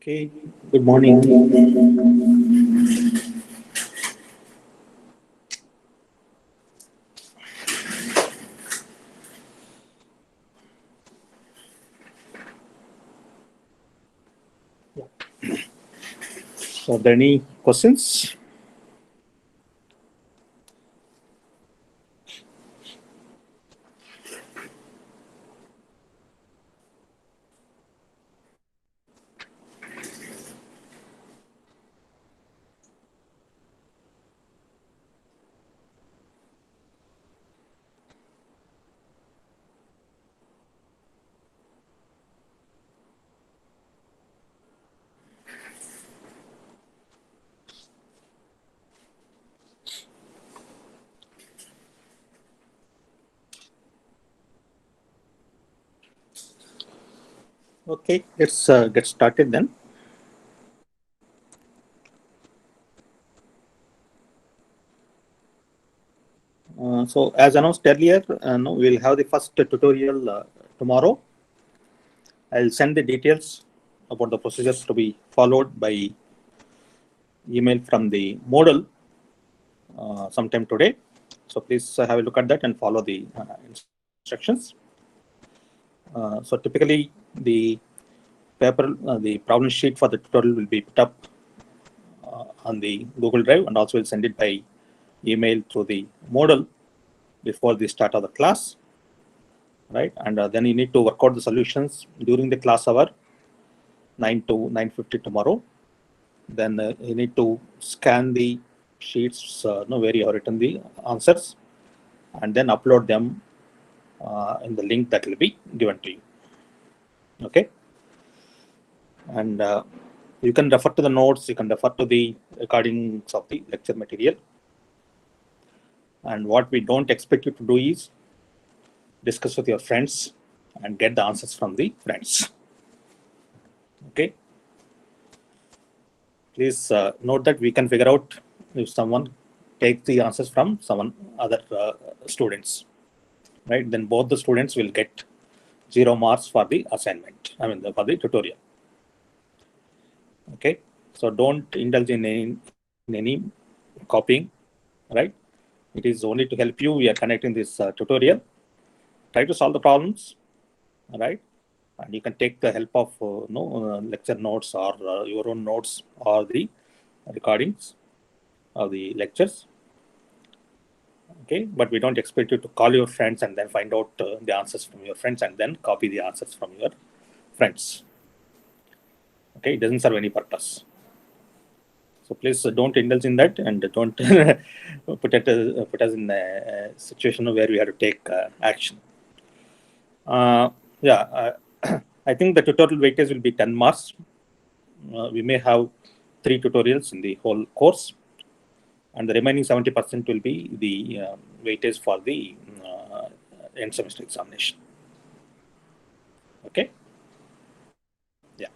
Okay, good morning. So, are there any questions? Okay, let's get started then. So, as announced earlier, no, we'll have the first tutorial tomorrow. I'll send the details about the procedures to be followed by email from the model sometime today. So, please have a look at that and follow the instructions. So, typically, the paper, the problem sheet for the tutorial will be put up on the Google Drive, and also we'll send it by email through the model before the start of the class, right? And then you need to work out the solutions during the class hour, 9 to 9:50 tomorrow. Then you need to scan the sheets where you have written the answers, and then upload them in the link that will be given to you. Okay, and you can refer to the notes, you can refer to the recordings of the lecture material. And what we don't expect you to do is discuss with your friends and get the answers from the friends. Okay. Please note that we can figure out if someone takes the answers from someone other students, right? Then both the students will get 0 marks for the assignment. For the tutorial. Okay. So don't indulge in any copying, right? It is only to help you. We are connecting this tutorial. Try to solve the problems, right? And you can take the help of lecture notes or your own notes or the recordings of the lectures. Okay, but we don't expect you to call your friends and then find out the answers from your friends and then copy the answers from your friends. Okay, it doesn't serve any purpose. So please don't indulge in that and don't put us in a situation where we have to take action. Yeah, I think the tutorial weightage will be 10 marks. We may have 3 tutorials in the whole course, and the remaining 70% will be the weightage for the end semester examination. Okay. Yeah.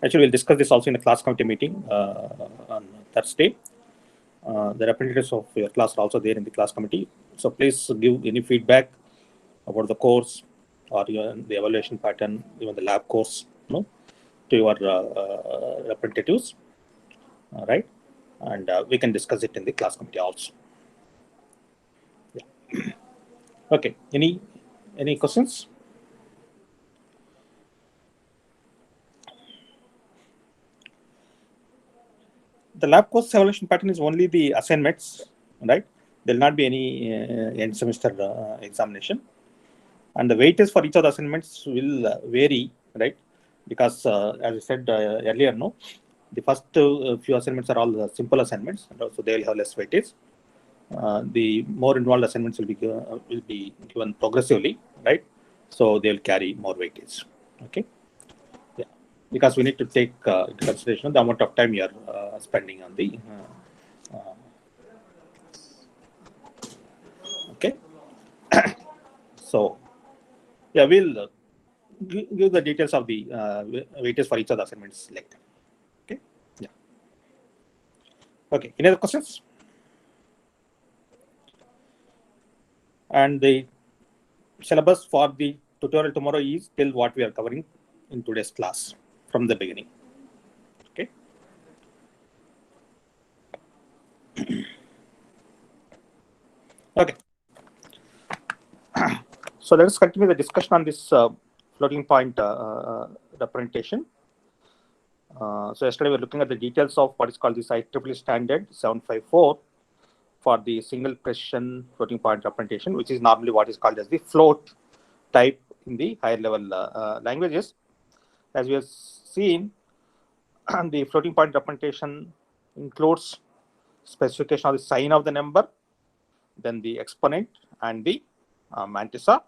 Actually, we'll discuss this also in a class committee meeting on Thursday. The representatives of your class are also there in the class committee. So please give any feedback about the course or the evaluation pattern, even the lab course, to your representatives. All right. And we can discuss it in the class committee also. Yeah. Okay. Any questions? The lab course evaluation pattern is only the assignments, right? There will not be any end semester examination, and the weightage for each of the assignments will vary, right? Because as I said earlier, no, the first few assignments are all simple assignments, and also they will have less weightage. The more involved assignments will be given progressively, right? So they will carry more weightage. Okay. Yeah, because we need to take into consideration the amount of time you are spending on the. Okay. So yeah, we'll give the details of the weightage for each of the assignments later. Okay. Yeah. Okay. Any other questions? And the syllabus for the tutorial tomorrow is still what we are covering in today's class from the beginning. Okay. So let us continue the discussion on this floating point representation. So yesterday we were looking at the details of what is called this IEEE standard 754 for the single precision floating point representation, which is normally what is called as the float type in the higher level languages. As we have seen, the floating point representation includes specification of the sign of the number, then the exponent and the mantissa.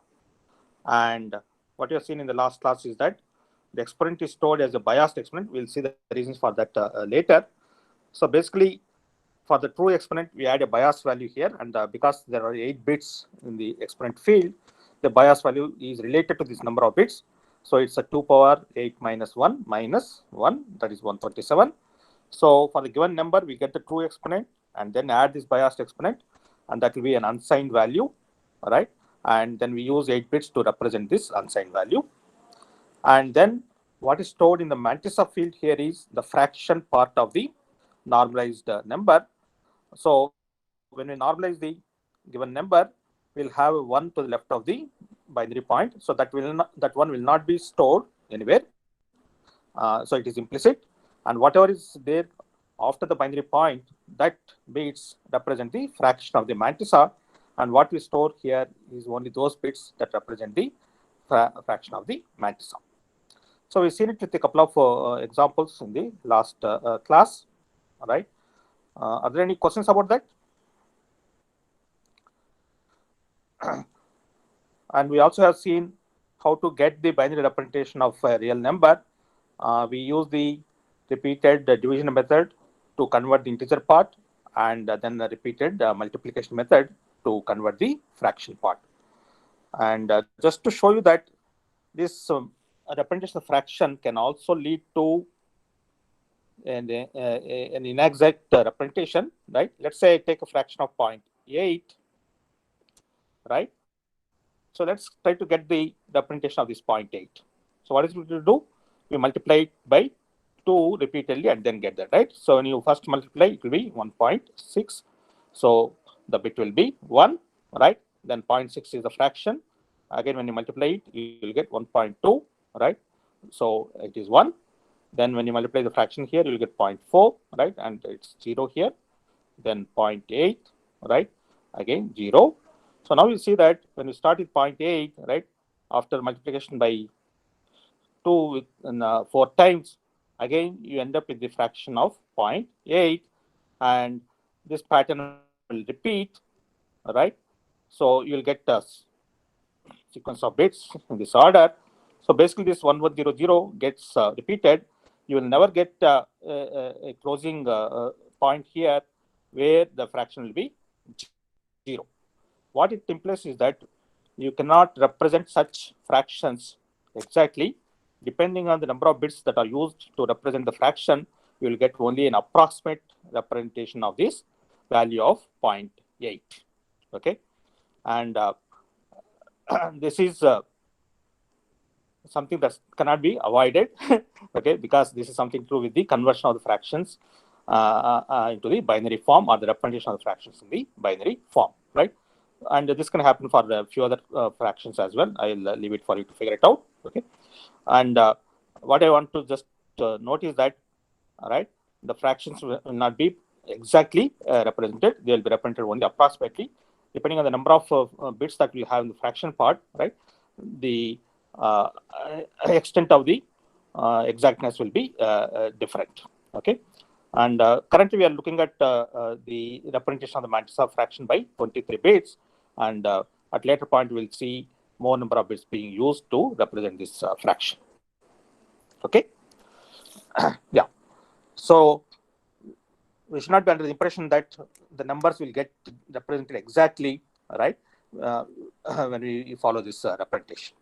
And what you have seen in the last class is that the exponent is stored as a biased exponent. We'll see the reasons for that later. So basically, for the true exponent, we add a bias value here, and because there are 8 bits in the exponent field, the bias value is related to this number of bits. So it's a 2 power 8 minus 1 minus 1, that is 127. So for the given number, we get the true exponent and then add this biased exponent, and that will be an unsigned value, all right? And then we use 8 bits to represent this unsigned value. And then what is stored in the mantissa field here is the fraction part of the normalized number. So when we normalize the given number, we'll have 1 to the left of the binary point. So that one will not be stored anywhere. So it is implicit, and whatever is there after the binary point, that bits represent the fraction of the mantissa, and what we store here is only those bits that represent the fraction of the mantissa. So we've seen it with a couple of examples in the last class. All right. Are there any questions about that? And we also have seen how to get the binary representation of a real number. We use the repeated division method to convert the integer part, and then the repeated multiplication method to convert the fraction part. And just to show you that this representation of fraction can also lead to an inexact representation, right? Let's say I take a fraction of 0.8, right? So let's try to get the representation of this 0.8. So what is it to do? We multiply it by 2 repeatedly and then get that, right? So when you first multiply, it will be 1.6. So the bit will be 1, right? Then 0.6 is the fraction. Again, when you multiply it, you will get 1.2, right? So it is 1. Then when you multiply the fraction here, you will get 0.4, right? And it's 0 here. Then 0.8, right? Again, 0. So now you see that when you start with 0.8, right? After multiplication by 2 with 4 times, again, you end up with the fraction of 0.8, and this pattern will repeat, right? So you'll get a sequence of bits in this order. So basically, this 1100 gets repeated. You will never get a closing point here where the fraction will be 0. What it implies is that you cannot represent such fractions exactly. Depending on the number of bits that are used to represent the fraction, you will get only an approximate representation of this value of 0.8. Okay, and this is something that cannot be avoided. Okay, because this is something to do with the conversion of the fractions into the binary form, or the representation of the fractions in the binary form, right? And this can happen for a few other fractions as well. I'll leave it for you to figure it out. Okay, and what I want to just note is that, right, the fractions will not be exactly represented. They will be represented only approximately, depending on the number of bits that we have in the fraction part, right? The extent of the exactness will be different. Okay, and currently we are looking at the representation of the mantissa fraction by 23 bits, and at later point we'll see more number of bits being used to represent this fraction. Okay. Yeah. So we should not be under the impression that the numbers will get represented exactly, right, when we follow this representation.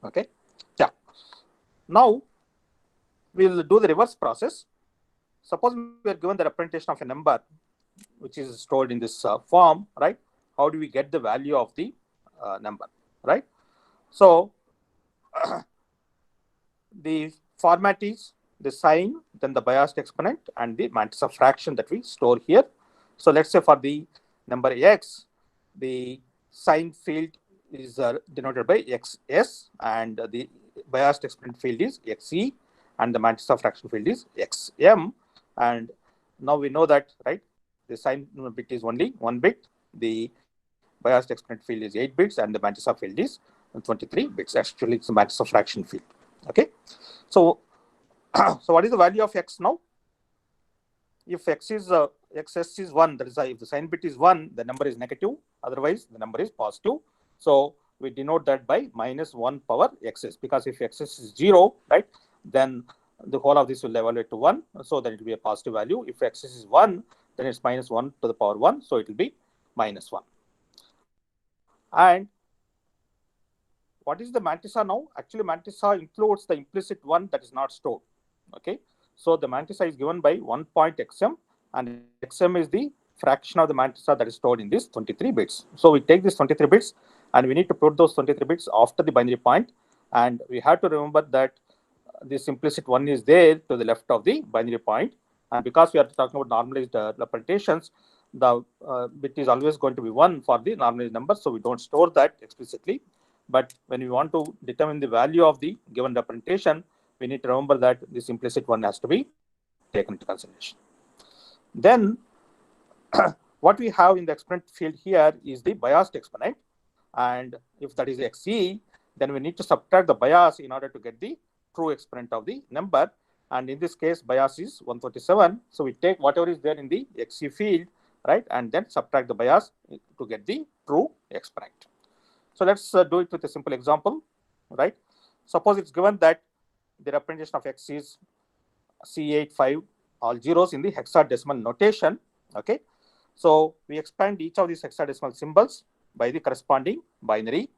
Okay. Yeah. Now we'll do the reverse process. Suppose we are given the representation of a number which is stored in this form, right? How do we get the value of the number, right? So the format is the sign, then the biased exponent, and the mantissa fraction that we store here. So let's say for the number x, the sign field is denoted by xs, and the biased exponent field is xe, and the Mantissa fraction field is xm. And now we know that, right, the sign bit is only 1 bit, the biased exponent field is 8 bits, and the Mantissa field is 23 bits. Actually, it's a Mantissa fraction field. Okay, so so what is the value of x now? If x is xs is 1, that is, if the sign bit is 1, the number is negative. Otherwise, the number is positive. So we denote that by minus 1 power xs, because if xs is 0, right, then the whole of this will evaluate to 1. So then it will be a positive value. If xs is 1, then it's minus 1 to the power 1. So it will be minus 1. And what is the Mantissa now? Actually, Mantissa includes the implicit 1 that is not stored. Okay. So the Mantissa is given by 1.xm, and xm is the fraction of the Mantissa that is stored in this 23 bits. So we take this 23 bits and we need to put those 23 bits after the binary point. And we have to remember that this implicit 1 is there to the left of the binary point. And because we are talking about normalized representations, the bit is always going to be 1 for the normalized number. So we don't store that explicitly. But when we want to determine the value of the given representation, we need to remember that this implicit 1 has to be taken into consideration. Then what we have in the exponent field here is the biased exponent. And if that is xe, then we need to subtract the bias in order to get the true exponent of the number. And in this case, bias is 137. So we take whatever is there in the xe field, right, and then subtract the bias to get the true exponent. So let's do it with a simple example, right? Suppose it's given that the representation of x is C85, all zeros in the hexadecimal notation. Okay, so we expand each of these hexadecimal symbols by the corresponding binary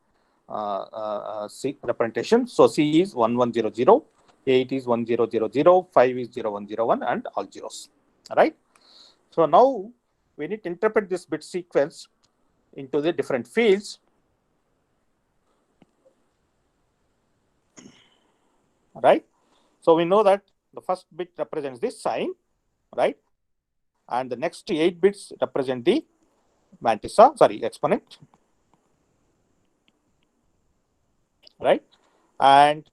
C representation. So C is 1100, 8 is 1000, 5 is 0101, and all zeros. Right. So now we need to interpret this bit sequence into the different fields. Right. So we know that the first bit represents the sign, right, and the next 8 bits represent the Mantissa, exponent, right, and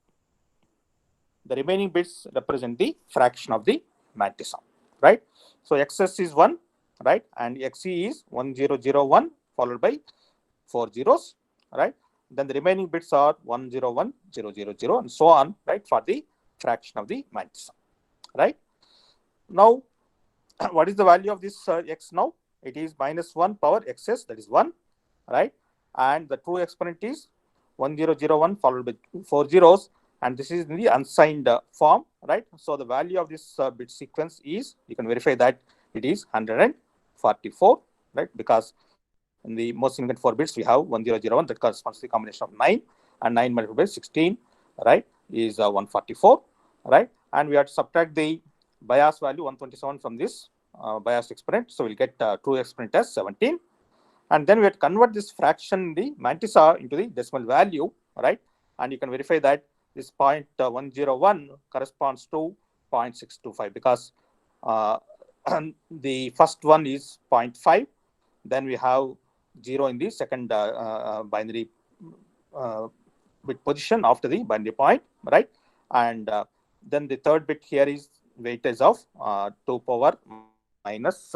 the remaining bits represent the fraction of the Mantissa, right. So xs is 1, right, and xe is 1001 followed by 4 zeros, right. Then the remaining bits are 101, 000, and so on, right, for the fraction of the Mantissa, right. Now, what is the value of this x now? It is minus 1 power xs, that is 1, right, and the true exponent is 1001 followed by 4 zeros, and this is in the unsigned form, right. So the value of this bit sequence is, you can verify that it is 144, right, because in the most significant 4 bits, we have 1001 that corresponds to the combination of 9, and 9 multiplied by 16, right, is 144, right, and we have to subtract the bias value 127 from this biased exponent. So we'll get true exponent as 17, and then we have to convert this fraction, the Mantissa, into the decimal value, right, and you can verify that this 0.101 corresponds to 0.625, because the first one is 0.5, then we have 0 in the second binary bit position after the binary point, right, and then the third bit here is weightage of 2 power minus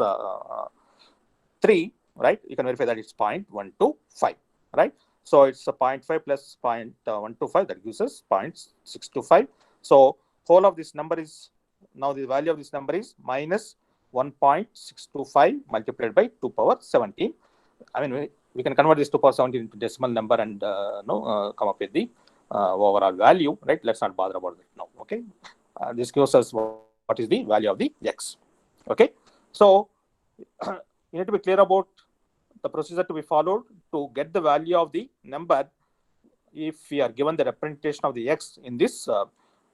3, right. You can verify that it's 0.125, right. So it's a 0.5 plus 0.125, that gives us 0.625. So whole of this number is, now the value of this number is minus 1.625 multiplied by 2 power 17. I mean, we can convert this 2 power 17 into decimal number and come up with the overall value, right. Let's not bother about it now. Okay, this gives us what is the value of the x. Okay, so you need to be clear about the procedure to be followed to get the value of the number if we are given the representation of the x in this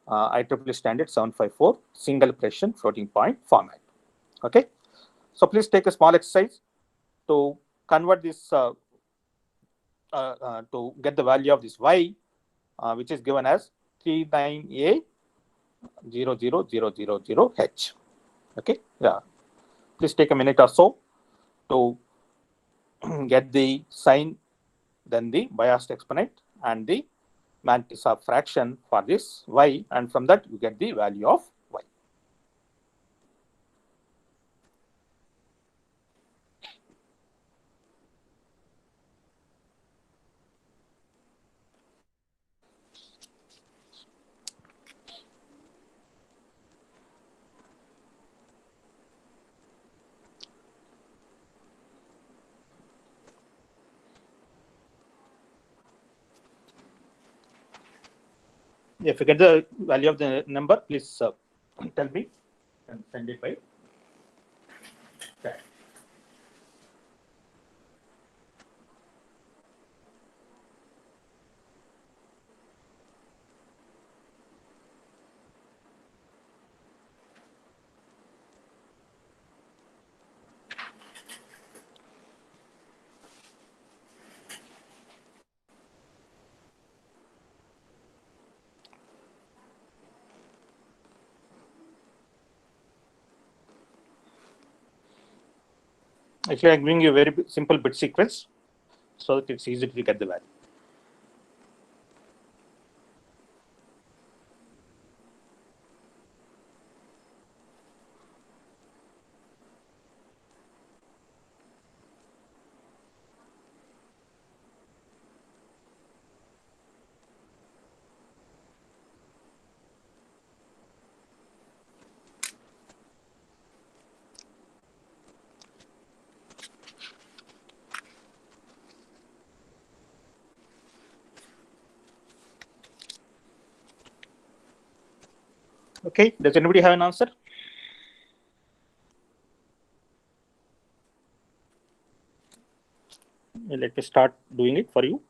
IEEE standard 754 single precision floating point format. Okay, so please take a small exercise to convert this to get the value of this y, which is given as 39A00000H. Okay, yeah, please take a minute or so to get the sign, then the biased exponent and the matrix of fraction for this y, and from that you get the value of y. If you get the value of the number, please tell me and send it by chat. Actually, I'm giving you a very simple bit sequence so that it's easy to get the value. Okay, does anybody have an answer? Let me start doing it for you.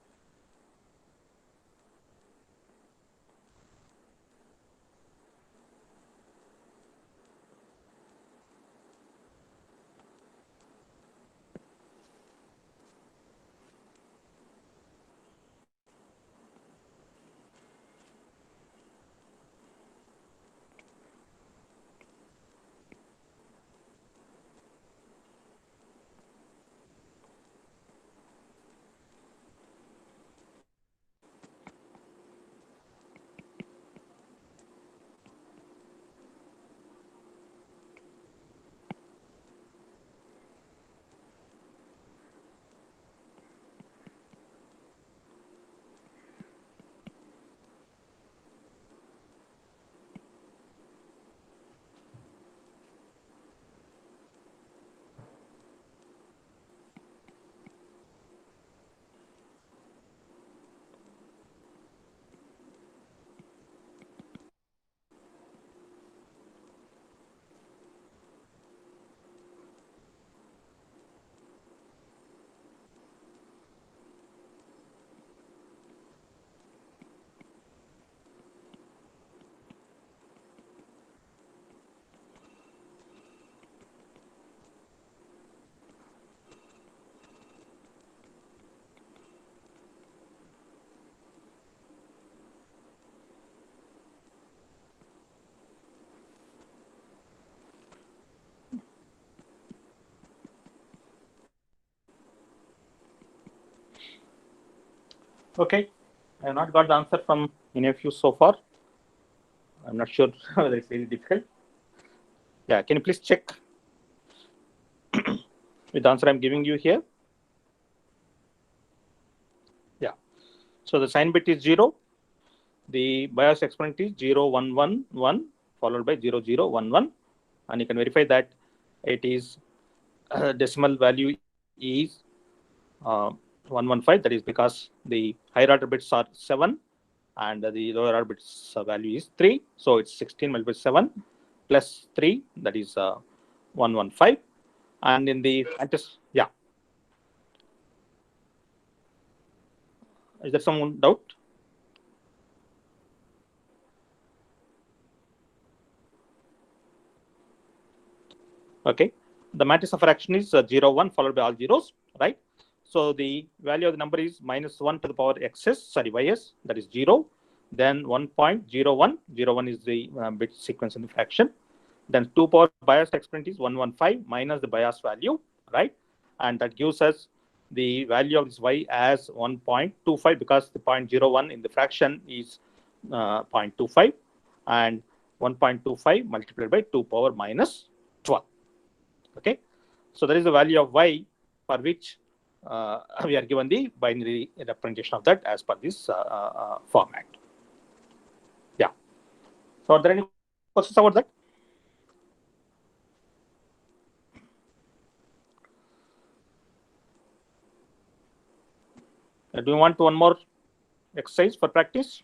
Okay, I have not got the answer from any of you so far. I'm not sure whether it's really difficult. Yeah, can you please check with the answer I'm giving you here? Yeah. So the sign bit is 0. The bias exponent is 0, 1, 1, 1, followed by 0, 0, 1, 1. And you can verify that it is decimal value is 115. That is because the higher order bits are 7 and the lower order bits value is 3. So it's 16 multiplied by 7 plus 3, that is 115. And in the yeah. Is there some doubt? Okay. The matrix of fraction is 0, 1 followed by all zeros, right? So the value of the number is minus 1 to the power xs, sorry, ys, that is 0. Then 1.01, 01 is the bit sequence in the fraction. Then 2 power bias exponent is 115 minus the bias value, right? And that gives us the value of this y as 1.25 because the 0.01 in the fraction is 0.25 and 1.25 multiplied by 2 power minus 12. Okay, so that is the value of y for which we are given the binary representation of that as per this format. Yeah. So are there any questions about that? Do you want one more exercise for practice?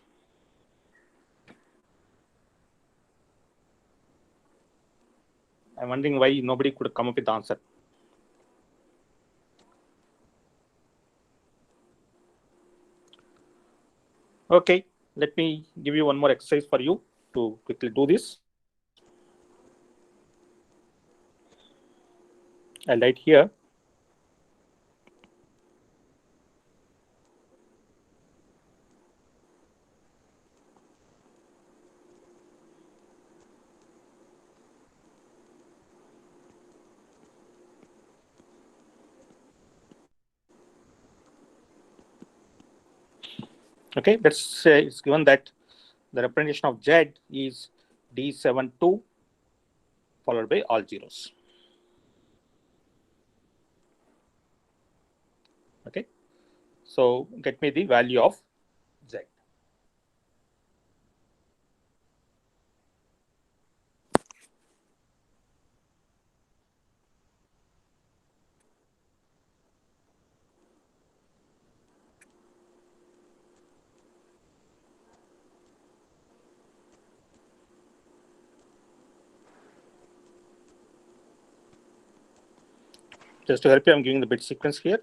I'm wondering why nobody could come up with the answer. Okay, let me give you one more exercise for you to quickly do this. I'll write here. Okay, let's say it's given that the representation of Z is D72 followed by all zeros. Okay, so get me the value of Z. Just to help you, I'm giving the bit sequence here.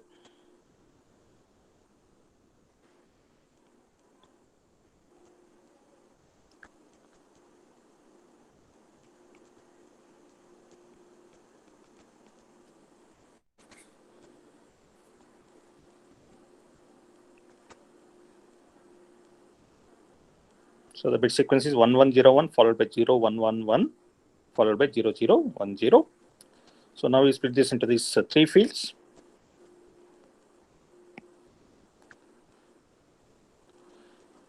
So the bit sequence is 1101 followed by 0111 followed by 0010. So now we split this into these three fields.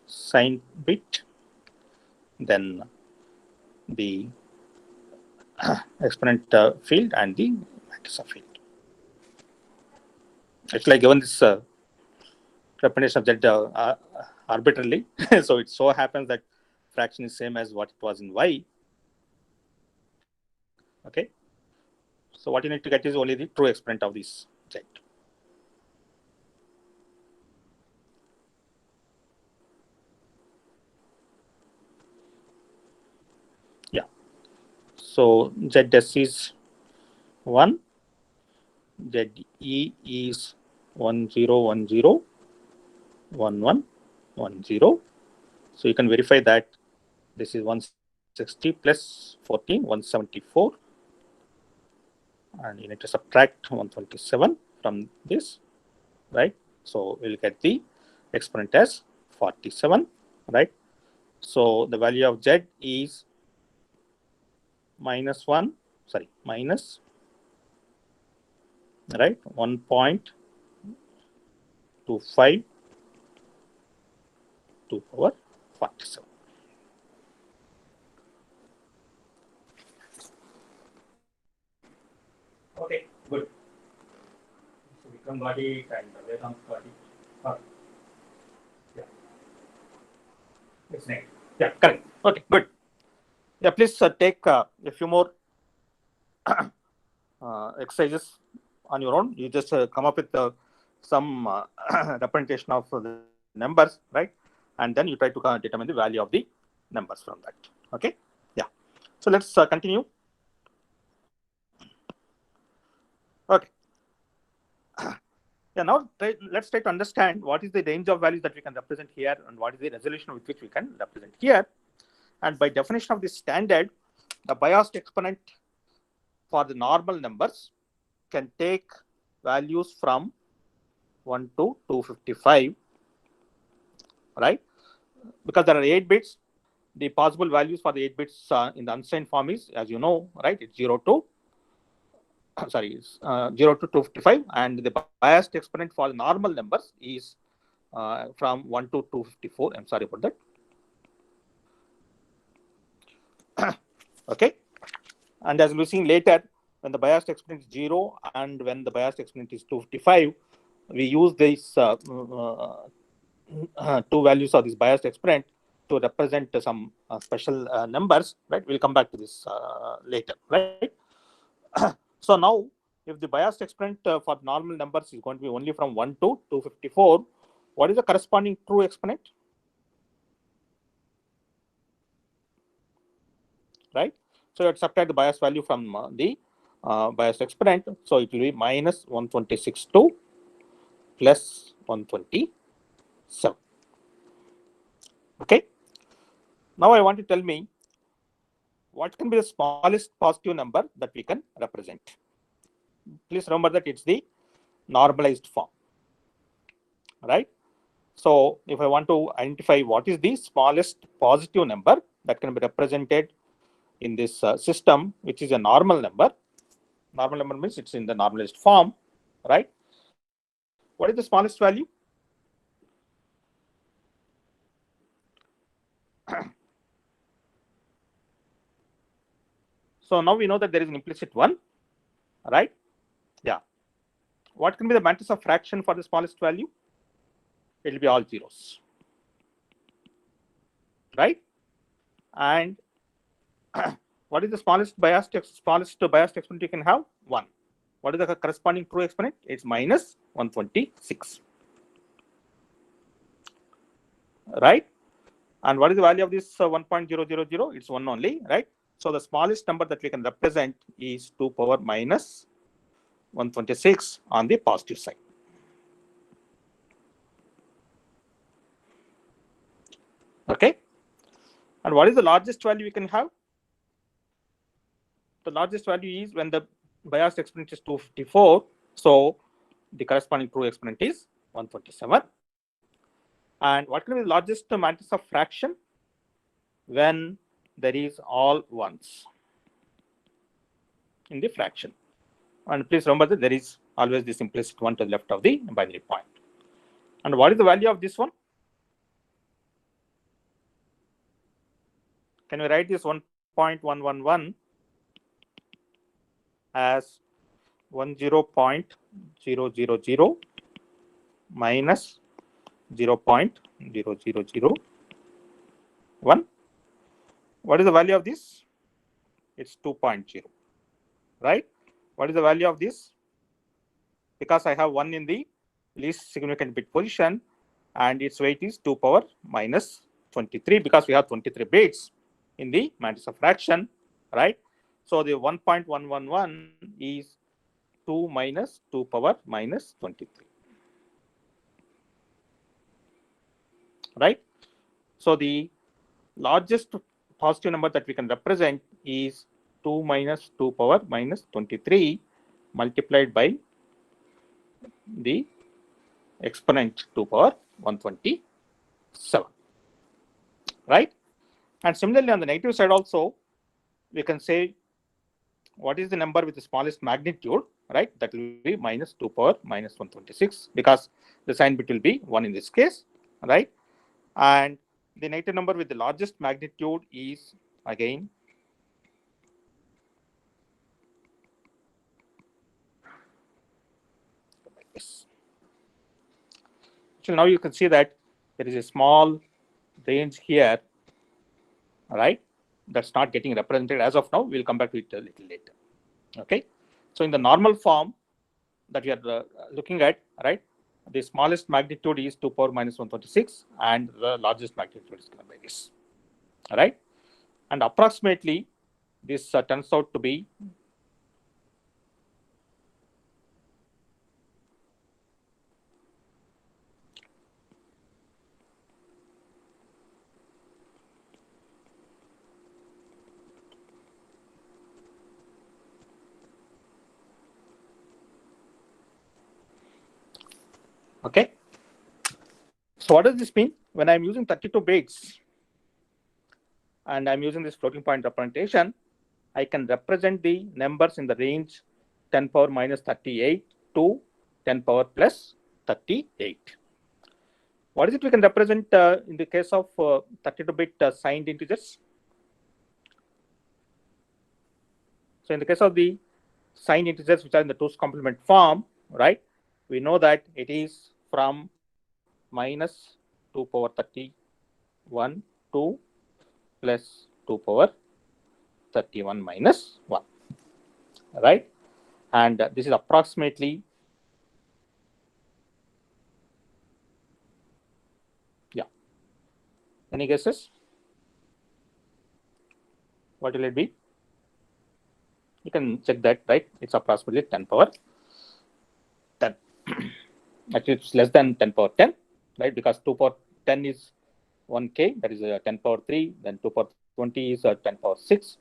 Sign bit, then the exponent field and the matrix field. Actually, given this representation of Z arbitrarily, so it so happens that fraction is same as what it was in Y. Okay, so what you need to get is only the true exponent of this Z. Yeah, so ZS is 1, ZE is 1010 1110. So you can verify that this is 160 plus 14, 174. And you need to subtract 127 from this, right? So we'll get the exponent as 47, right? So the value of Z is minus, right, 1.25 to power 47. Okay, good. So Vikram got it and Vedant got it. Okay. Yeah. It's next. Yeah, correct. Okay, good. Yeah, please take a few more exercises on your own. You just come up with some representation of the numbers, right? And then you try to determine the value of the numbers from that. Okay. Yeah. So let's continue. Okay. Yeah. Now let's try to understand what is the range of values that we can represent here, and what is the resolution with which we can represent here. And by definition of this standard, the biased exponent for the normal numbers can take values from 1 to 255, right? Because there are 8 bits, the possible values for the 8 bits in the unsigned form is, as you know, right, it's 0 to sorry, 0 to 255, and the biased exponent for the normal numbers is from 1 to 254. I'm sorry about that. Okay, and as we'll see later, when the biased exponent is 0 and when the biased exponent is 255, we use these two values of this biased exponent to represent some special numbers, right? We'll come back to this later, right? So now, if the biased exponent for normal numbers is going to be only from 1 to 254, what is the corresponding true exponent? Right? So you have to subtract the bias value from the biased exponent. So it will be minus 126.2 plus 127. Okay. Now I want to tell me what can be the smallest positive number that we can represent. Please remember that it's the normalized form, right? So if I want to identify what is the smallest positive number that can be represented in this system, which is a normal number means it's in the normalized form, right? What is the smallest value? So now we know that there is an implicit one, right? Yeah. What can be the matrix of fraction for the smallest value? It will be all zeros, right? And what is the smallest biased exponent you can have? 1. What is the corresponding true exponent? It's minus 126, right? And what is the value of this 1.000? It's 1 only, right? So the smallest number that we can represent is 2 power minus 126 on the positive side. Okay. And what is the largest value we can have? The largest value is when the biased exponent is 254. So the corresponding true exponent is 127. And what can be the largest matrix of fraction? When there is all ones in the fraction. And please remember that there is always this implicit one to the left of the binary point. And what is the value of this one? Can we write this 1.111 as 10.000 minus 0.0001? What is the value of this? It's 2.0, right? What is the value of this? Because I have 1 in the least significant bit position and its weight is 2 power minus 23 because we have 23 bits in the matrix of fraction, right? So the 1.111 is 2 minus 2 power minus 23, right? So the largest positive number that we can represent is 2 minus 2 power minus 23 multiplied by the exponent 2 power 127, right? And similarly on the negative side also, we can say what is the number with the smallest magnitude, right? That will be minus 2 power minus 126 because the sign bit will be 1 in this case, right? And the negative number with the largest magnitude is again this. So now you can see that there is a small range here, right? That's not getting represented as of now. We'll come back to it a little later. Okay. So in the normal form that we are looking at, right, the smallest magnitude is 2 power minus 126 and the largest magnitude is given by this. All right. And approximately this turns out to be okay. So what does this mean? When I'm using 32 bits and I'm using this floating point representation, I can represent the numbers in the range 10 power minus 38 to 10 power plus 38. What is it we can represent in the case of 32-bit signed integers? So in the case of the signed integers which are in the 2's complement form, right, we know that it is from minus 2 power 31 to plus 2 power 31 minus 1, right? And this is approximately, yeah. Any guesses? What will it be? You can check that, right? It's approximately 10 power 10. Actually, it's less than 10 power 10, right? Because 2 power 10 is 1k, that is 10 power 3, then 2 power 20 is 10 power 6,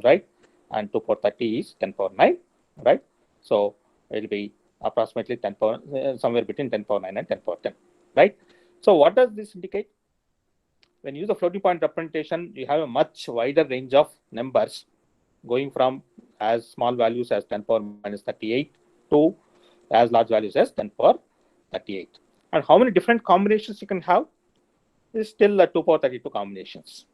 right? And 2 power 30 is 10 power 9, right? So it will be approximately 10 power, somewhere between 10 power 9 and 10 power 10, right? So what does this indicate? When you use the floating point representation, you have a much wider range of numbers going from as small values as 10 power minus 38 to as large values as 10 power 38. And how many different combinations you can have is still 2 power 32 combinations,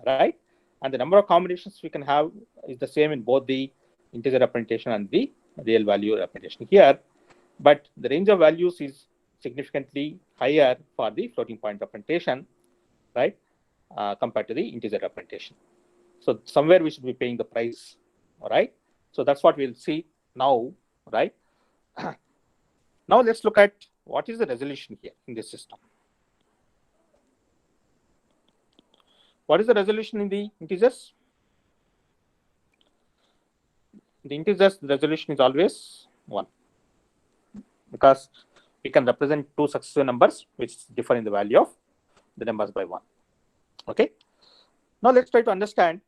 right? And the number of combinations we can have is the same in both the integer representation and the real value representation here. But the range of values is significantly higher for the floating point representation, right, compared to the integer representation. So somewhere we should be paying the price, all right? So that's what we'll see now, right? Now let's look at what is the resolution here in this system. What is the resolution in the integers? The integers, the resolution is always 1, because we can represent two successive numbers which differ in the value of the numbers by 1. Okay. Now let's try to understand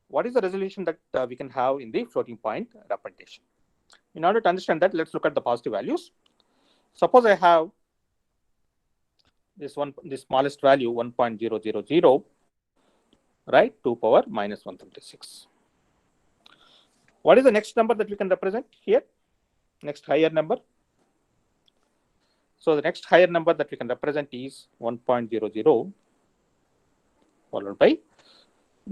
what is the resolution that we can have in the floating point representation. In order to understand that, let's look at the positive values. Suppose I have this smallest value 1.000, right, 2 power minus 136. What is the next number that we can represent here? Next higher number. So the next higher number that we can represent is 1.00 followed by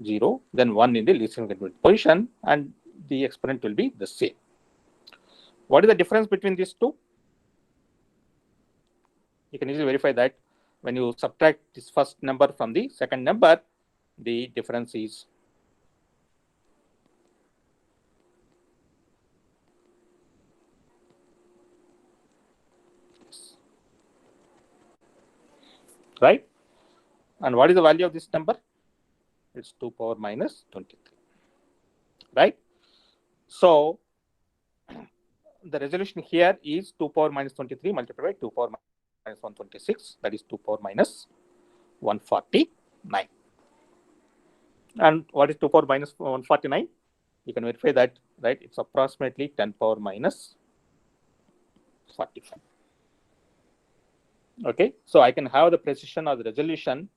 0, then 1 in the least significant position, and the exponent will be the same. What is the difference between these two? You can easily verify that when you subtract this first number from the second number, the difference is this, right? And what is the value of this number? It's 2 power minus 23, right? So the resolution here is 2 power minus 23 multiplied by 2 power minus 126, that is 2 power minus 149. And what is 2 power minus 149? You can verify that, right? It's approximately 10 power minus 45. Okay, so I can have the precision or the resolution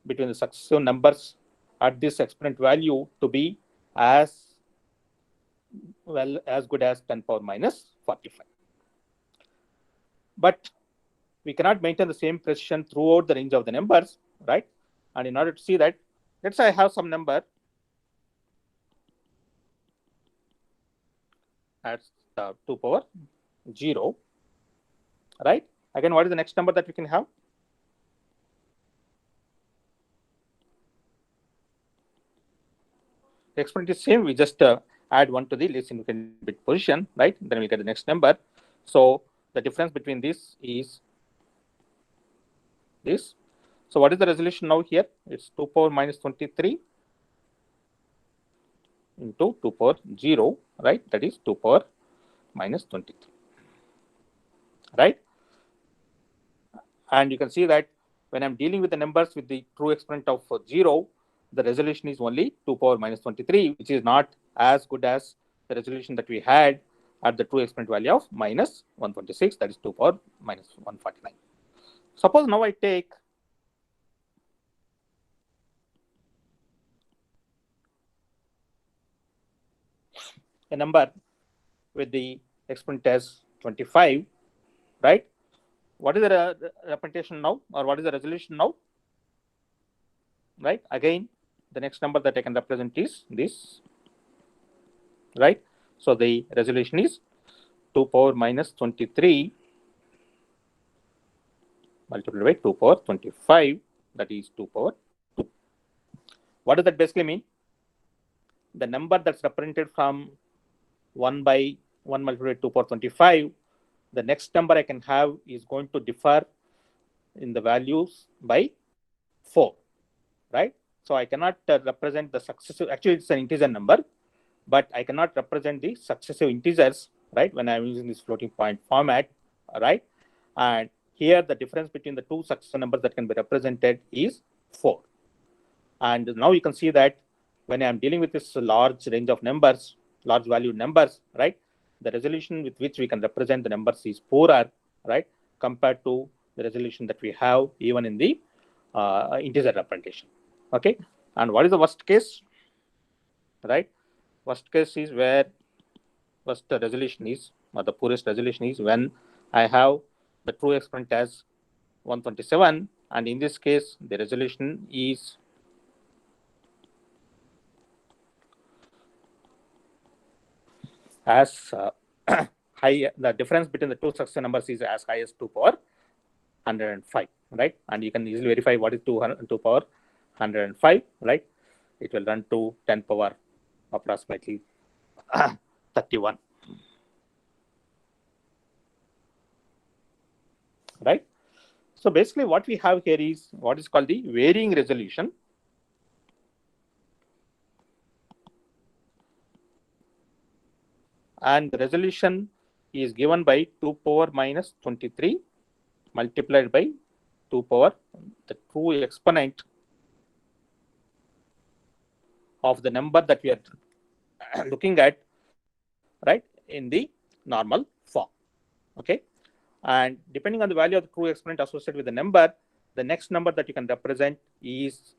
between the successive numbers at this exponent value to be as well as good as 10 power minus 45. But we cannot maintain the same precision throughout the range of the numbers, right? And in order to see that, let's say I have some number at 2 power 0, right? Again, what is the next number that we can have? The exponent is same. We just add 1 to the least significant bit position, right? Then we get the next number. So the difference between this is this. So what is the resolution now here? It's 2 power minus 23 into 2 power 0, right? That is 2 power minus 23, right? And you can see that when I'm dealing with the numbers with the true exponent of 0, the resolution is only 2 power minus 23, which is not as good as the resolution that we had at the true exponent value of minus 126, that is 2 power minus 149. Suppose now I take a number with the exponent as 25, right? What is the representation now, or what is the resolution now? Right? Again, the next number that I can represent is this, right? So the resolution is 2 power minus 23 multiplied by 2 power 25, that is 2 power 2. What does that basically mean? The number that's represented from 1 by 1 multiplied by 2 power 25, the next number I can have is going to differ in the values by 4, right? So I cannot represent the successive, actually it's an integer number, but I cannot represent the successive integers, right, when I'm using this floating point format, right? And here the difference between the two successive numbers that can be represented is 4. And now you can see that when I'm dealing with this large range of numbers, large value numbers, right, the resolution with which we can represent the numbers is poorer, right, compared to the resolution that we have even in the integer representation. Okay, and what is the worst case? Right, worst case is where worst resolution is, or the poorest resolution is when I have the true exponent as 127, and in this case the resolution is as high, the difference between the two successive numbers is as high as 2 power 105, right? And you can easily verify what is 2 power 105, right? It will run to 10 power approximately 31, right? So basically what we have here is what is called the varying resolution. And the resolution is given by 2 power minus 23 multiplied by 2 power the true exponent of the number that we are looking at, right, in the normal form. Okay, and depending on the value of the true exponent associated with the number, the next number that you can represent is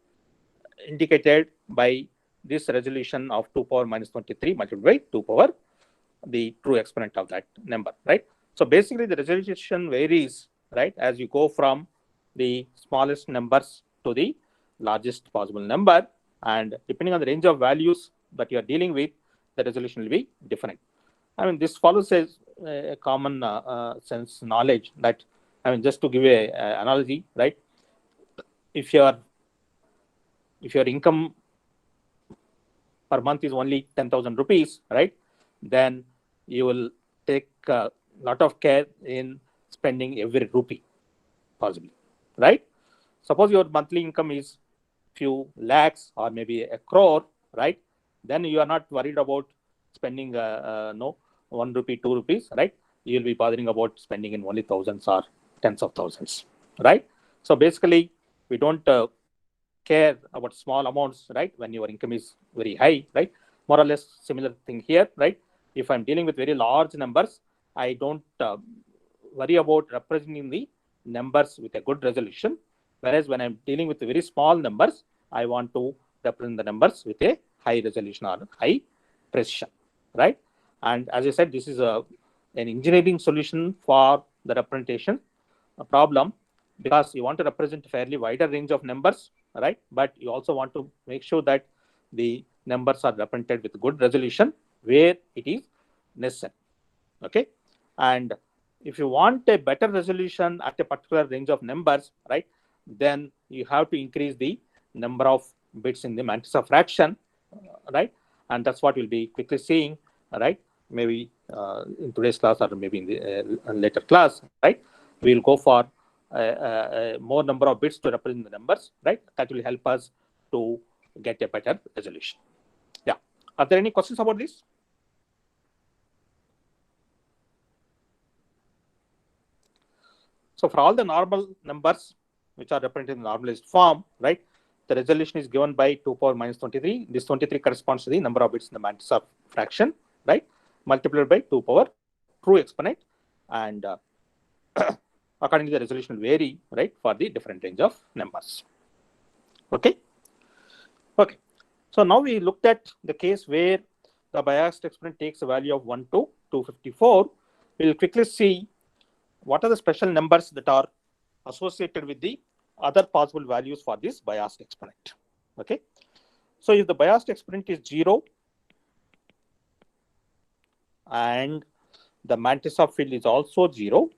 indicated by this resolution of 2 power minus 23 multiplied by 2 power the true exponent of that number, right? So basically the resolution varies, right, as you go from the smallest numbers to the largest possible number, and depending on the range of values that you are dealing with, the resolution will be different. I mean, this follows a common sense knowledge that, I mean, just to give a analogy, right? If your income per month is only 10,000 rupees, right, then you will take a lot of care in spending every rupee possibly, right? Suppose your monthly income is few lakhs or maybe a crore, right? Then you are not worried about spending no 1 rupee, 2 rupees, right? You'll be bothering about spending in only thousands or tens of thousands, right? So basically, we don't care about small amounts, right? When your income is very high, right? More or less similar thing here, right? If I'm dealing with very large numbers, I don't worry about representing the numbers with a good resolution. Whereas when I'm dealing with very small numbers, I want to represent the numbers with a high resolution or high precision, right? And as I said, this is an engineering solution for the representation problem, because you want to represent a fairly wider range of numbers, right? But you also want to make sure that the numbers are represented with good resolution where it is necessary. Okay, and if you want a better resolution at a particular range of numbers, right, then you have to increase the number of bits in the matrix of fraction, right? And that's what we'll be quickly seeing, right? Maybe in today's class or maybe in the later class, right? We'll go for more number of bits to represent the numbers, right? That will help us to get a better resolution. Yeah. Are there any questions about this? So for all the normal numbers which are represented in the normalized form, right, the resolution is given by 2 power minus 23. This 23 corresponds to the number of bits in the matrix of fraction, right, multiplied by 2 power true exponent, and accordingly the resolution will vary, right, for the different range of numbers. Okay. Okay. So now we looked at the case where the biased exponent takes a value of 1 to 254, we'll quickly see what are the special numbers that are associated with the other possible values for this biased exponent. Okay. So if the biased exponent is 0 and the Mantis-Haugh field is also 0,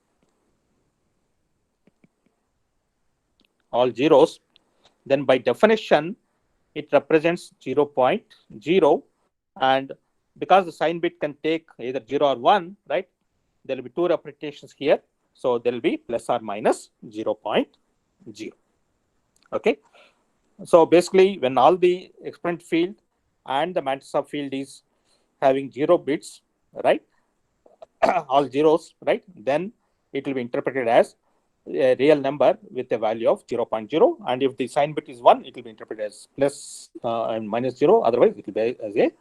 all zeros, then by definition, it represents 0.0. And because the sign bit can take either 0 or 1, right, there will be two representations here. So there will be plus or minus 0.0. Okay. So basically, when all the exponent field and the Mantis-Haugh field is having 0 bits, right, all zeros, right, then it will be interpreted as a real number with a value of 0.0. And if the sign bit is 1, it will be interpreted as plus and minus 0. Otherwise, it will be as a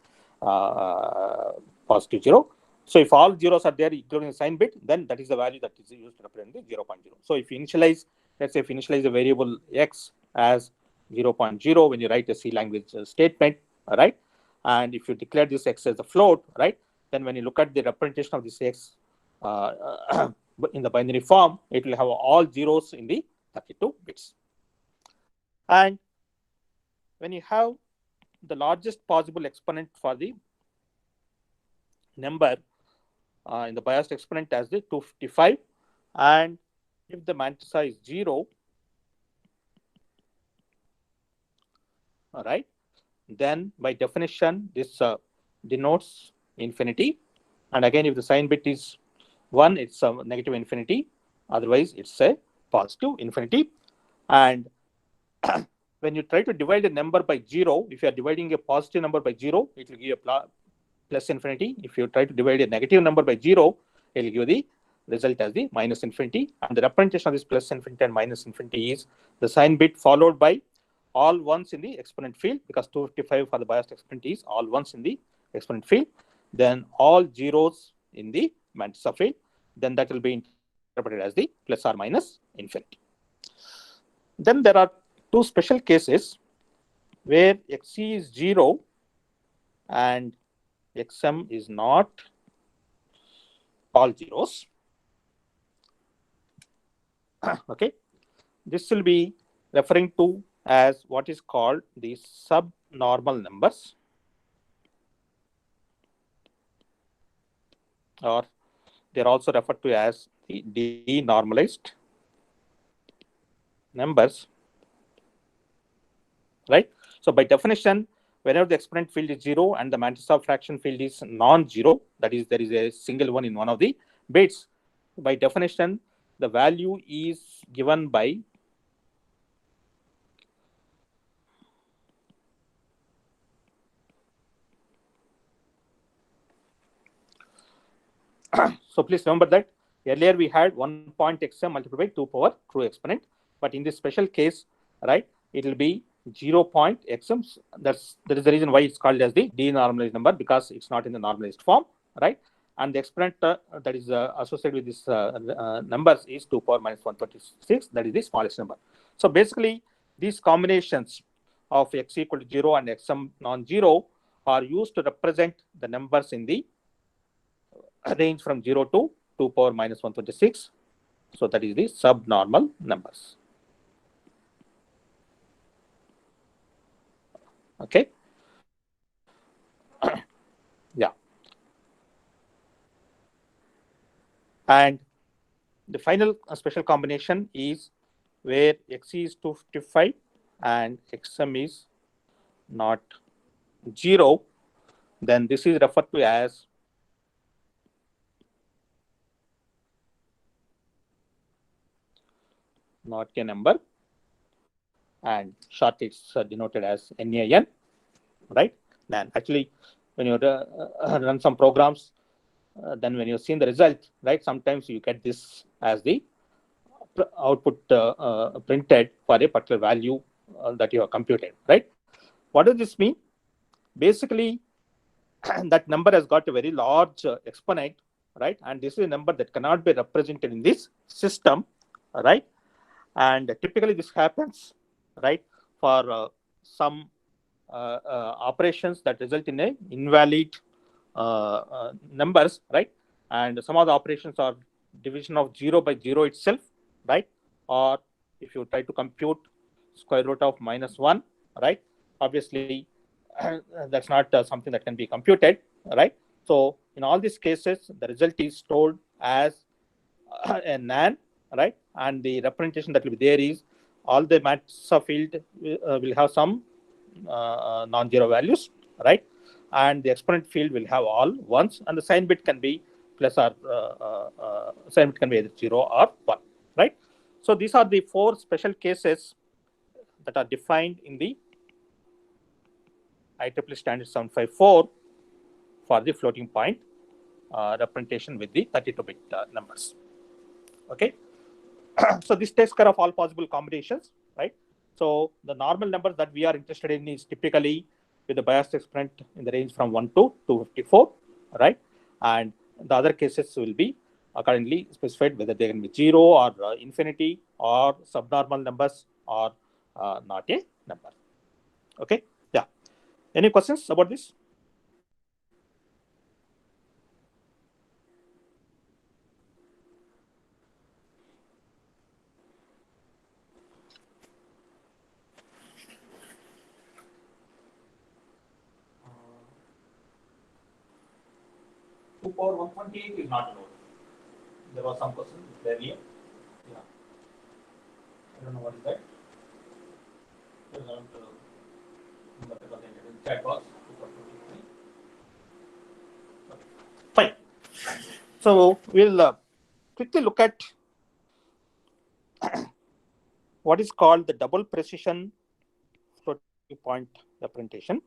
positive 0. So if all zeros are there, including the sign bit, then that is the value that is used to represent the 0.0. So if you initialize, let's say if you initialize the variable x as 0.0 when you write a C language statement, right, and if you declare this x as a float, right, then when you look at the representation of this x in the binary form, it will have all zeros in the 32 bits. And when you have the largest possible exponent for the number in the biased exponent as the 255, and if the Mantis-Haugh is 0, all right, then by definition this denotes infinity. And again, if the sign bit is 1, it's a negative infinity. Otherwise, it's a positive infinity. And when you try to divide a number by 0, if you are dividing a positive number by 0, it will give a plus infinity. If you try to divide a negative number by 0, it will give the result as the minus infinity. And the representation of this plus infinity and minus infinity is the sign bit followed by all ones in the exponent field, because 255 for the biased exponent is all ones in the exponent field. Then all zeros in the Mantis-Haugh field. Then that will be interpreted as the plus or minus infinity. Then there are two special cases where xc is 0 and xm is not all zeros. Okay, this will be referring to as what is called the subnormal numbers, or they're also referred to as the denormalized numbers, right? So by definition, whenever the exponent field is 0 and the Mantis-Haugh fraction field is non-zero, that is, there is a single one in one of the bits, by definition, the value is given by so please remember that earlier we had 1.xm multiplied by 2 power true exponent, but in this special case, right, it will be 0.xm. That is the reason why it's called as the denormalized number, because it's not in the normalized form, right? And the exponent that is associated with this numbers is 2 power minus 126. That is the smallest number. So basically, these combinations of x equal to 0 and xm non-zero are used to represent the numbers in the range from 0 to 2 power minus 126. So that is the subnormal numbers. Okay. Yeah. And the final special combination is where xc is 255 and xm is not 0. Then this is referred to as not a number, and short it's denoted as NaN, right? Then actually, when you run some programs, then when you've seen the result, right, sometimes you get this as the output printed for a particular value that you have computed, right? What does this mean? Basically, that number has got a very large exponent, right? And this is a number that cannot be represented in this system, right? And typically this happens, right, for some operations that result in a invalid numbers, right? And some of the operations are division of 0 by 0 itself, right? Or if you try to compute square root of -1, right? Obviously, that's not something that can be computed, right? So in all these cases, the result is stored as a NaN, right? And the representation that will be there is all the matrix field will have some non-zero values, right? And the exponent field will have all ones, and the sign bit can be plus or sign bit can be either 0 or 1, right? So these are the 4 special cases that are defined in the IEEE standard 754 for the floating point representation with the 32-bit numbers. Okay. So this takes care of all possible combinations, right? So the normal numbers that we are interested in is typically with the biased exponent in the range from 1 to 254, right? And the other cases will be accordingly specified whether they can be 0 or infinity or subnormal numbers or not a number. Okay, yeah. Any questions about this? Two power 128 is not allowed. There was some question earlier. Yeah. I don't know what is that. Chat box. Fine. So we'll quickly look at what is called the double precision floating point representation.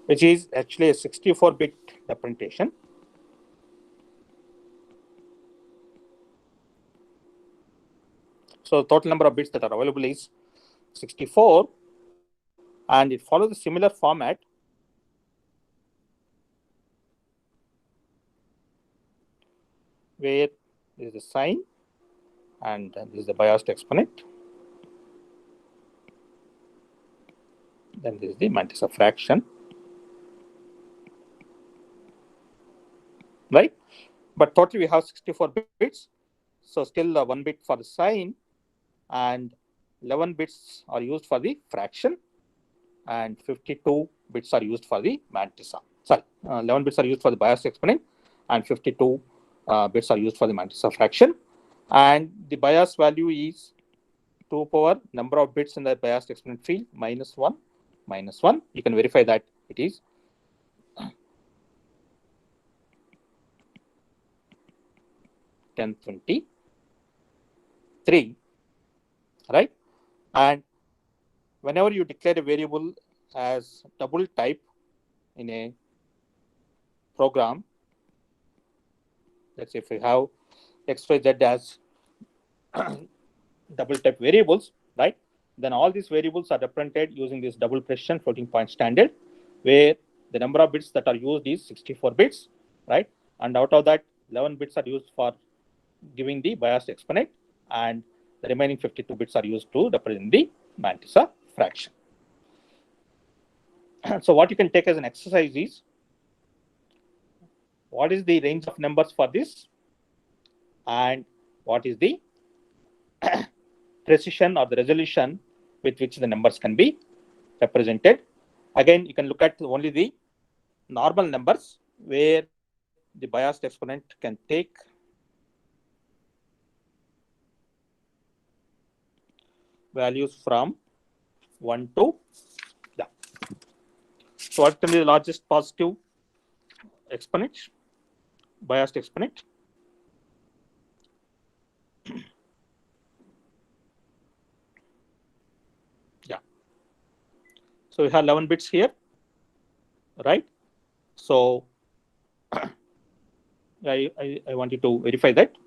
Which is actually a 64-bit representation. So the total number of bits that are available is 64, and it follows a similar format where there is a sign and this is the biased exponent. Then this is the mantissa fraction, right? But totally we have 64 bits. So still 1 bit for the sign and 11 bits are used for the fraction and 52 bits are used for the mantissa. Sorry, 11 bits are used for the biased exponent and 52 bits are used for the mantissa fraction. And the bias value is 2 power number of bits in the biased exponent field -1 -1. You can verify that it is 1023, right? And whenever you declare a variable as double type in a program, let's say if we have XYZ as double type variables, right? Then all these variables are represented using this double precision floating point standard, where the number of bits that are used is 64 bits, right? And out of that, 11 bits are used for giving the biased exponent, and the remaining 52 bits are used to represent the mantissa fraction. So what you can take as an exercise is, what is the range of numbers for this, and what is the precision or the resolution with which the numbers can be represented. Again, you can look at only the normal numbers where the biased exponent can take values from 1 to, yeah. So what can be the largest positive exponent, biased exponent? Yeah. So we have 11 bits here, right? So I want you to verify that,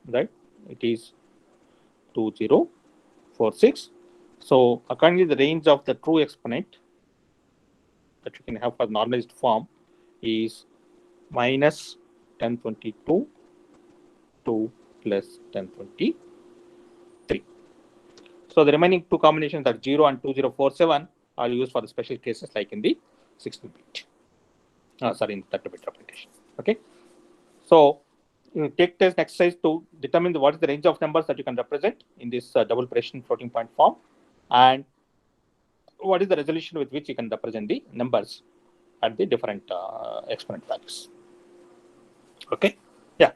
right? It is 2046. So accordingly, the range of the true exponent that you can have for normalized form is -1 1022 2 plus 1023. So the remaining two combinations are 0 and 2047 are used for the special cases like in the 16-bit. In 30-bit representation. Okay. So you take this exercise to determine what is the range of numbers that you can represent in this double precision floating point form, and what is the resolution with which you can represent the numbers at the different exponent values. Okay. Yeah.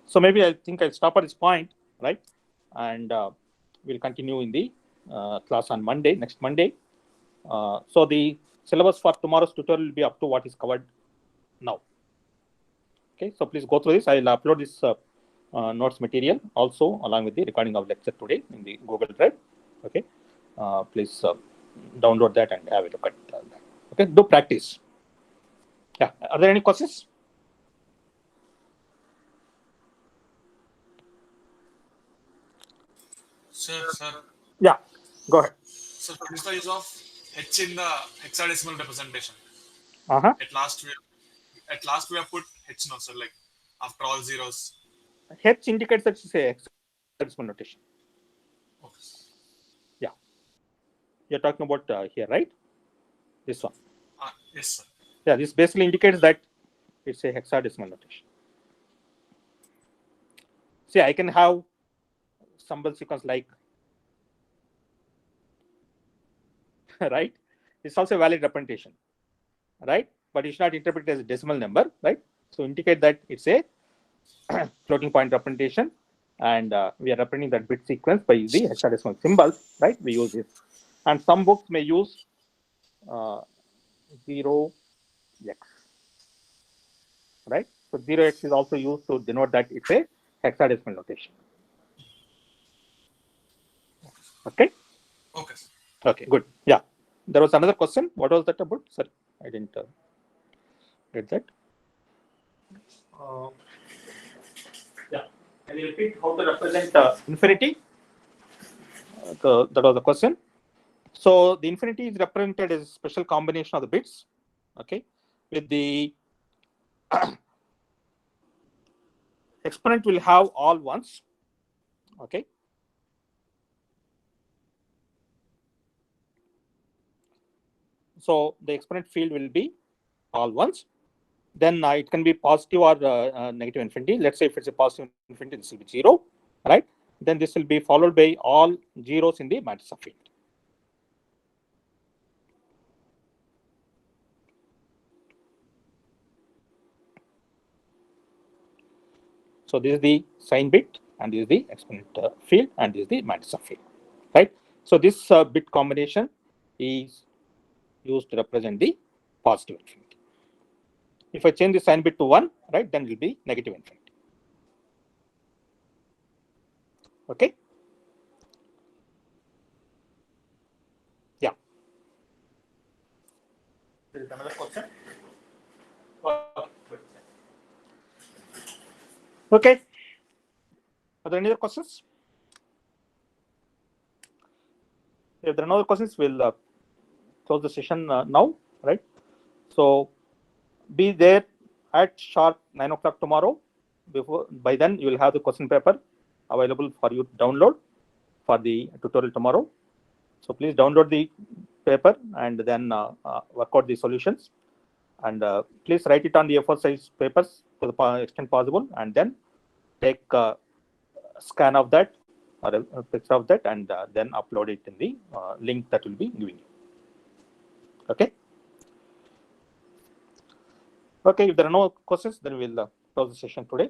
So maybe I think I'll stop at this point, right? And we'll continue in the class on Monday, next Monday. So the syllabus for tomorrow's tutorial will be up to what is covered now. Okay, so please go through this. I'll upload this notes material also along with the recording of lecture today in the Google Drive. Okay, please download that and have a look at that. Okay, do practice. Yeah, are there any questions? Sir. Yeah, go ahead. So what is the use of H in the hexadecimal representation? Uh-huh. At last we have put H now, sir, like after all zeros. H indicates that it's a hexadecimal notation. Okay. Yeah. You're talking about here, right? This one. Yes, sir. Yeah, this basically indicates that it's a hexadecimal notation. See, I can have symbol sequence like, right? It's also a valid representation, right? But you should not interpret it as a decimal number, right? So indicate that it's a floating point representation, and we are representing that bit sequence by the hexadecimal symbols, right? We use this, and some books may use 0x, right? So 0x is also used to denote that it's a hexadecimal notation. Okay. Okay. Okay. Good. Yeah. There was another question. What was that about? Sorry, I didn't get that. Yeah. Can you repeat how to represent infinity? That was the question. So the infinity is represented as a special combination of the bits, okay, with the exponent will have all ones, okay. So the exponent field will be all ones. Then it can be positive or negative infinity. Let's say if it's a positive infinity, this will be 0, right? Then this will be followed by all zeros in the matrix of field. So this is the sign bit, and this is the exponent field, and this is the matrix of field, right? So this bit combination is used to represent the positive infinity. If I change the sign bit to 1, right, then it will be negative infinity. Okay. Yeah. There is another question. Okay. Are there any other questions? If there are no other questions, we'll close the session now, right? So be there at sharp 9 o'clock tomorrow. By then, you will have the question paper available for you to download for the tutorial tomorrow. So please download the paper and then work out the solutions. And please write it on the A4 size papers to the extent possible, and then take a scan of that or a picture of that, and then upload it in the link that will be giving you. Okay. Okay. If there are no questions, then we'll close the session today.